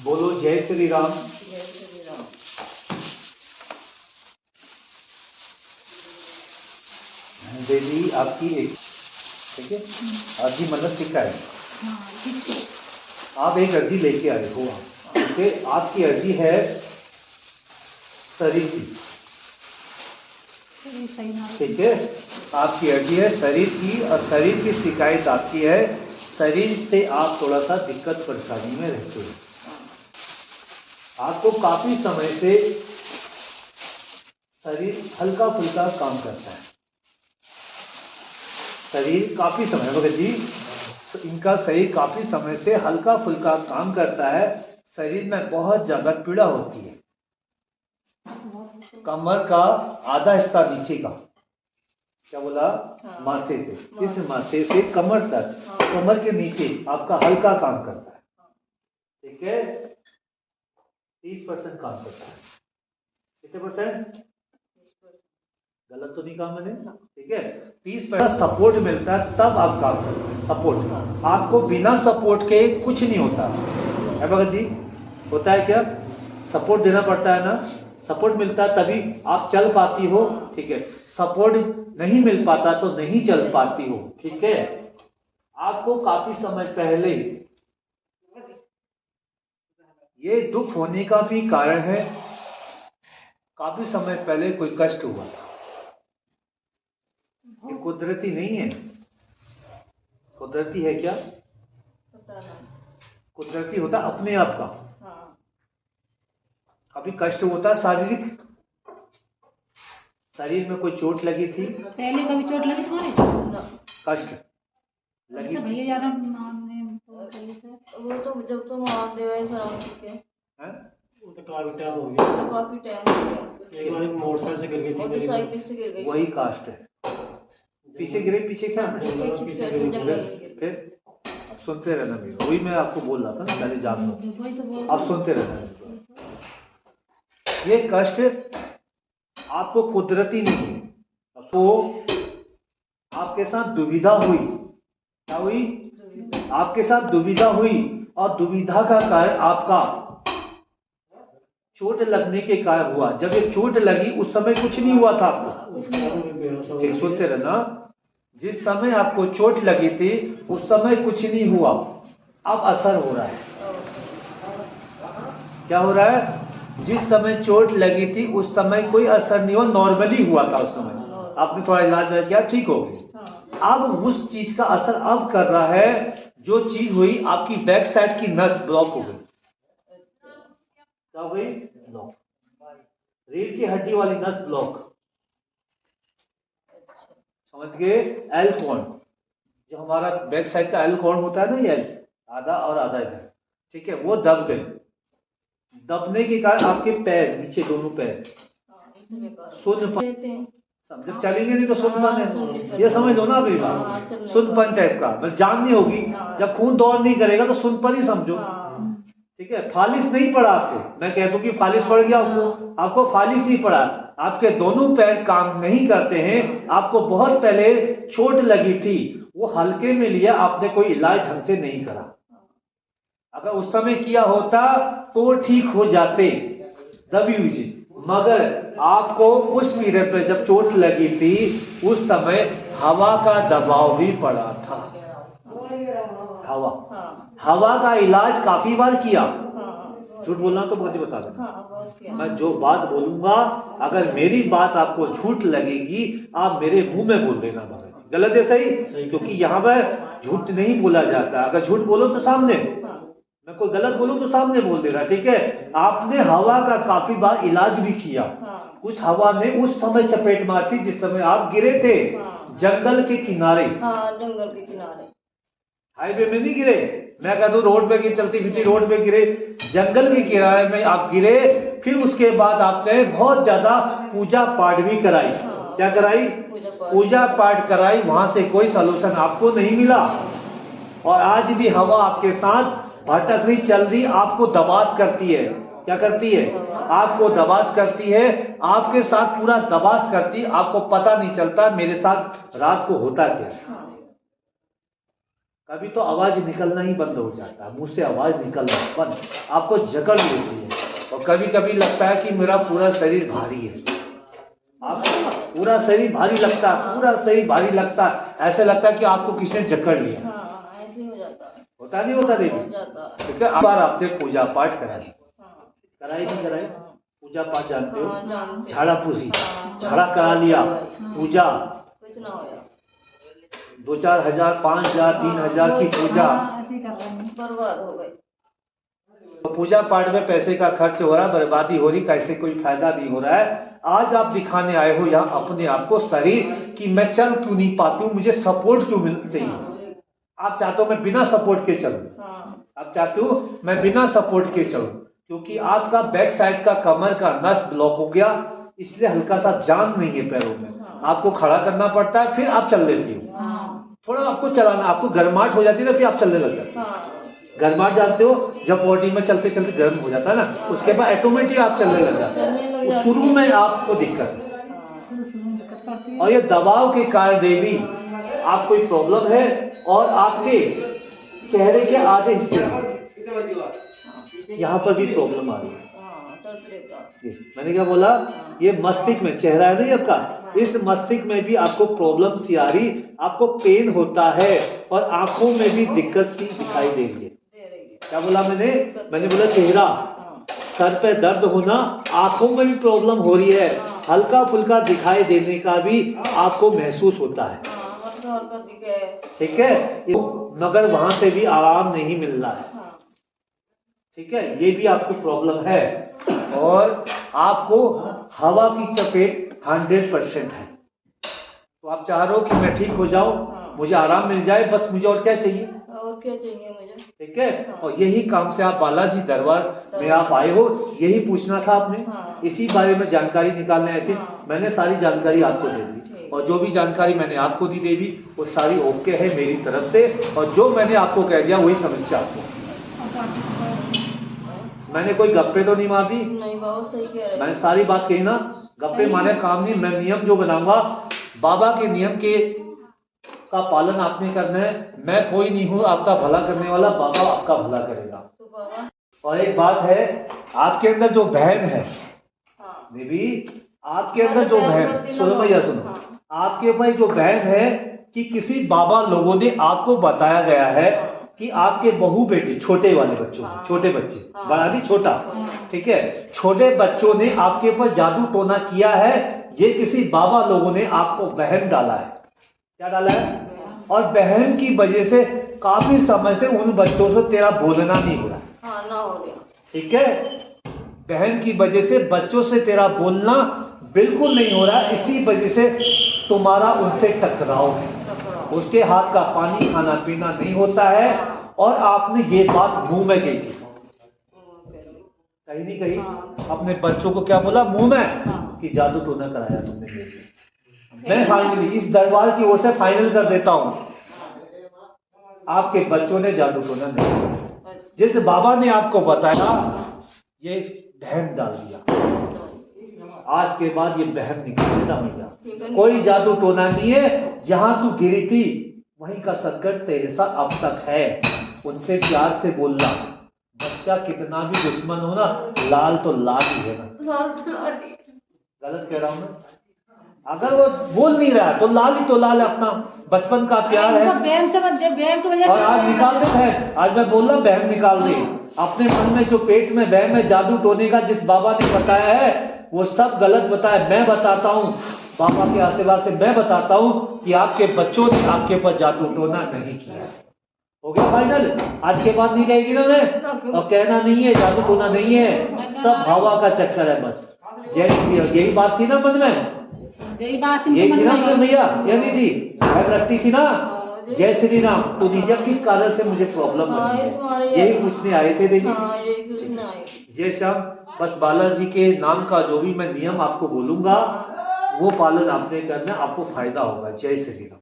बोलो जय श्री राम। जय श्री राम। देवी आपकी एक, ठीक है, अर्जी मतलब सिक्का है। आप एक अर्जी लेके आए हो, ठीक है। आपकी अर्जी है शरीर की, ठीक है। आपकी अर्जी है शरीर की, और शरीर की शिकायत आपकी है, शरीर से आप थोड़ा सा दिक्कत परेशानी में रहते हो। आपको काफी समय से शरीर हल्का फुल्का काम करता है। शरीर काफी समय, भगत जी इनका शरीर काफी समय से हल्का फुल्का काम करता है। शरीर में बहुत ज्यादा पीड़ा होती है। कमर का आधा हिस्सा नीचे का, क्या बोला? माथे से, इस माथे से कमर तक, कमर के नीचे आपका हल्का काम करता है, ठीक है। 30% काम करता है। कितने परसेंट? गलत तो नहीं कहा मैंने, ठीक है। 30% सपोर्ट मिलता है तब आप काम करते हैं। सपोर्ट, आपको बिना सपोर्ट के कुछ नहीं होता है भगत जी। होता है क्या? सपोर्ट देना पड़ता है ना, सपोर्ट मिलता है तभी आप चल पाती हो, ठीक है। सपोर्ट नहीं मिल पाता तो नहीं चल पाती हो, ठीक है। आपको काफी समय पहले ये दुख होने का भी कारण है, काफी समय पहले कोई कष्ट हुआ था। ये कुदरती नहीं है। कुदरती है क्या? पता नहीं। कुदरती होता अपने आप का। कभी कष्ट होता शारीरिक, शरीर में कोई चोट लगी थी पहले कभी चोट लगी तुम्हारे? कष्ट लगी थी? भैया जा रहा वो तो जब तुम महादेव है सर के हैं? वो तो काफी टाइम हो गया। तो काफी टाइम हो गया। एक बार मोटरसाइकिल से गिर गई थी, मोटरसाइकिल से गिर गई। वही कास्ट है। पीछे गिरे, पीछे से पीछे से जंगल में गिर गई। फिर सुनते रहना मेरा, वही मैं आपको बोल रहा था ना पहले, जान लो आप सुनते रहना। ये कष्ट आपको कुदरती नहीं है, तो आपके साथ दुविधा हुई। क्या हुई? आपके साथ दुविधा हुई, और दुविधा का कारण आपका चोट लगने के कारण हुआ। जब ये चोट लगी उस समय कुछ नहीं हुआ था आपको, ठीक, सुनते रहना। जिस समय आपको चोट लगी थी उस समय कुछ नहीं हुआ, अब असर हो रहा है। क्या हो रहा है? जिस समय चोट लगी थी उस समय कोई असर नहीं हुआ, नॉर्मली हुआ था। उस समय आपने थोड़ा इलाज किया, ठीक हो गई। अब उस चीज का असर अब कर रहा है, जो चीज हुई आपकी बैक साइड की नस ब्लॉक हो गई। क्या हो गई? ब्लॉक। रीढ़ की हड्डी वाली नस ब्लॉक, समझ गए? एल कॉर्ड, जो हमारा बैक साइड का एल कॉर्ड होता है ना, ये आधा और आधा इधर, ठीक है, वो दब गई। दबने के कारण आपके पैर नीचे, दोनों पैर सुन्न, जब चलेंगे नहीं तो सुनपन है, ये समझ लो ना अभी बात। सुनपन टाइप का, बस जान नहीं होगी। जब खून दौड़ नहीं करेगा तो सुनपन ही समझो, ठीक है। फालिस नहीं पड़ा आपको, मैं कह दूं कि फालिस पड़ गया आपको फालिस नहीं पड़ा। आपके दोनों पैर काम नहीं करते हैं। आपको बहुत पहले चोट लगी थी, वो हल्के में लिया आपने, कोई इलाज ढंग से नहीं करा। अगर उस समय किया होता तो ठीक हो जाते, मगर आपको उस पीरियड पे जब चोट लगी थी उस समय हवा का दबाव भी पड़ा था। हवा का इलाज काफी बार किया। झूठ बोलना तो बहुत ही बता देना। मैं जो बात बोलूंगा, अगर मेरी बात आपको झूठ लगेगी आप मेरे मुंह में बोल देना, गलत है सही? क्योंकि यहाँ पर झूठ नहीं बोला जाता। अगर झूठ बोलो तो सामने, मैं कोई गलत बोलूं तो सामने बोल देना, ठीक है। आपने हवा का काफी बार इलाज भी किया। कुछ हवा ने उस समय चपेट मारी थी जिस समय आप गिरे थे, जंगल के किनारे। जंगल के किनारे, हाईवे में नहीं गिरे। मैं कह दूं रोड पे गिरे, चलती फिरती रोड पे गिरे, जंगल के किनारे में आप गिरे। फिर उसके बाद आपने बहुत ज्यादा पूजा पाठ भी कराई। क्या कराई? पूजा पाठ कराई। वहां से कोई सलूशन आपको नहीं मिला, और आज भी हवा आपके साथ भटक रही, चल रही, आपको दबास करती है। क्या करती है? आपको दबास करती है, आपके साथ पूरा दबास करती, आपको पता नहीं चलता मेरे साथ रात को होता क्या। कभी तो आवाज निकलना ही बंद हो जाता है, मुंह से आवाज निकलना बंद, आपको जकड़ लेती है। और कभी कभी लगता है कि मेरा पूरा शरीर भारी है, आपको पूरा शरीर भारी लगता है, पूरा शरीर भारी लगता है, ऐसे लगता है कि आपको किसने जकड़ लिया। हाँ, ऐसे ही हो जाता है। होता नहीं होता हो देवी? जाता है। ठीक है, अब बार आपने पूजा पाठ कराई, हाँ, कराई नहीं कराई? पूजा पाठ जानते हो? हाँ, जानते हैं। झाड़ा पूसी, हाँ, झाड़ा करा लिया, पूजा कुछ ना होया, 2-4 हजार 5,000 3,000 की पूजा, ऐसे ही कर रहे हैं। बर्बाद हो गई। तो पूजा पाठ में पैसे का खर्च हो रहा है, बर्बादी हो रही, कैसे कोई फायदा नहीं हो रहा है। आज आप दिखाने आए हो यहाँ अपने आप को शरीर कि मैं चल क्यों नहीं पाती हूँ, मुझे सपोर्ट क्यों मिल चाहिए। आप चाहते हो मैं बिना सपोर्ट के चलूं, हाँ, आप चाहते हो मैं बिना सपोर्ट के चलूं, क्योंकि आपका बैक साइड का कमर का नस ब्लॉक हो गया, इसलिए हल्का सा जान नहीं है पैरों में, आपको खड़ा करना पड़ता है, फिर आप चल लेती हो। हाँ, थोड़ा आपको चलाना, आपको गर्माहट हो जाती है ना, फिर आप चलने लग जाते हो। हाँ, गर्माहट जानते हो, जब बॉडी में चलते चलते गर्म हो जाता है ना, उसके बाद ऑटोमेटिक आप चलने लग जाते चलने लग हो। जाती शुरू है। में आपको दिक्कत है, शुरू में दिक्कत पड़ती है। और ये दबाव के कारण देवी आप कोई प्रॉब्लम है, और आपके चेहरे के आधे हिस्से में यहाँ पर भी प्रॉब्लम आ रही है। हाँ, दर्द रहता है। जी, मैंने क्या बोला, ये मस्तिष्क में चेहरा है नहीं आपका, इस मस्तिष्क में भी आपको प्रॉब्लम सी आ रही, आपको पेन होता है, और आंखों में भी दिक्कत सी दिखाई दे रही है। दे रही है। क्या बोला मैंने बोला चेहरा, हाँ, सर पे दर्द होना, आंखों में भी प्रॉब्लम हो रही है, हल्का फुल्का दिखाई देने का भी आपको महसूस होता है। हाँ, हल्का दिखे। ठीक है, मगर वहां से भी आराम नहीं मिल रहा है। हाँ, ठीक है, ये भी आपको प्रॉब्लम है, और आपको हवा की चपेट 100% है। तो आप चाह रहे हो कि मैं ठीक हो जाऊं, मुझे आराम मिल जाए, बस मुझे और क्या चाहिए। और क्या चाहिए मुझे? ठीक है, और यही काम से आप बालाजी दरबार में आप आए हो, यही पूछना था आपने, हाँ। इसी बारे में जानकारी निकालने आए थे। हाँ। मैंने सारी जानकारी आपको दे दी, ठीक। और जो भी जानकारी मैंने आपको दी देवी वो सारी ओके है मेरी तरफ से, और जो मैंने आपको कह दिया वही समस्या आपको। मैंने कोई गप्पे तो नहीं मार दी, नहीं बाबू सही कह रहे मैंने सारी बात कही ना, गप्पे मारे काम नहीं। मैं नियम जो बनाऊंगा, बाबा के नियम के का पालन आपने करना है। मैं कोई नहीं हूँ आपका भला करने वाला, बाबा आपका भला करेगा। तो बाबा। और एक बात है, आपके अंदर जो बहम है हाँ, देवी, आपके अंदर जो बहम, सुनो भैया सुनो, हाँ। आपके भाई जो बहम है कि किसी बाबा लोगों ने आपको बताया गया है कि आपके बहू बेटे, छोटे वाले बच्चों, हाँ। छोटे बच्चे, हाँ। बड़ा नहीं छोटा, हाँ। ठीक है, छोटे बच्चों ने आपके ऊपर जादू टोना किया है। ये किसी बाबा लोगों ने आपको वहम डाला है। क्या डाला है? और बहन की वजह से काफी समय से उन बच्चों से तेरा बोलना नहीं हो रहा। हाँ, ना हो गया। ठीक है, बहन की वजह से बच्चों से तेरा बोलना बिल्कुल नहीं हो रहा, इसी वजह से तुम्हारा उनसे टकराव है। टकराव। उसके हाथ का पानी खाना पीना नहीं होता है, और आपने ये बात मुंह में कही थी, कहीं नहीं कही, हाँ। अपने बच्चों को क्या बोला मुंह में, हाँ। कि जादू टोना कराया तुमने मेरे से। मैं फाइनली इस दरबार की ओर से फाइनल कर देता हूं, आपके बच्चों ने जादू टोना नहीं किया। जिस बाबा ने आपको बताया, ये बहन डाल दिया। आज के बाद ये बहन निकाल देना भैया, कोई जादू टोना नहीं है। जहां तू गिरी थी वहीं का संकट तेरे साथ अब तक है। उनसे प्यार से बोलना, बच्चा कितना भी दुश्मन हो ना, लाल तो लाल ही है ना। गलत कह रहा हूं मैं? अगर वो बोल नहीं रहा तो लाल ही तो लाल है, अपना बचपन का प्यार है। बहम से बहम की वजह और से आज निकाल दे बहम, आज मैं बोल रहा बहम निकाल दे। अपने मन में जो पेट में बहम है जादू टोने का, जिस बाबा ने बताया है वो सब गलत बताया। मैं बताता हूँ, बाबा के आशीर्वाद से मैं बताता हूँ कि आपके बच्चों ने आपके ऊपर जादू टोना नहीं किया। हो गया फाइनल? आज के बाद नहीं कहेगी ना उन्हें, और कहना नहीं है जादू टोना नहीं है, सब हवा का चक्कर है बस। जय श्री राम, यही बात थी ना मन में, यही बात ये इनके थी मन ना में है। भैया, ये नहीं थी, बहम रखती थी ना। जय श्री राम। तो दीजिए किस कारण से मुझे प्रॉब्लम हाँ, बनी इस है, मारे यही पूछने आए थे देवी। हाँ, यही पूछना है। जय श्याम, बस बालाजी के नाम का जो भी मैं नियम आपको बोलूंगा वो पालन आपने करना, आपको फायदा होगा। जय श्री राम।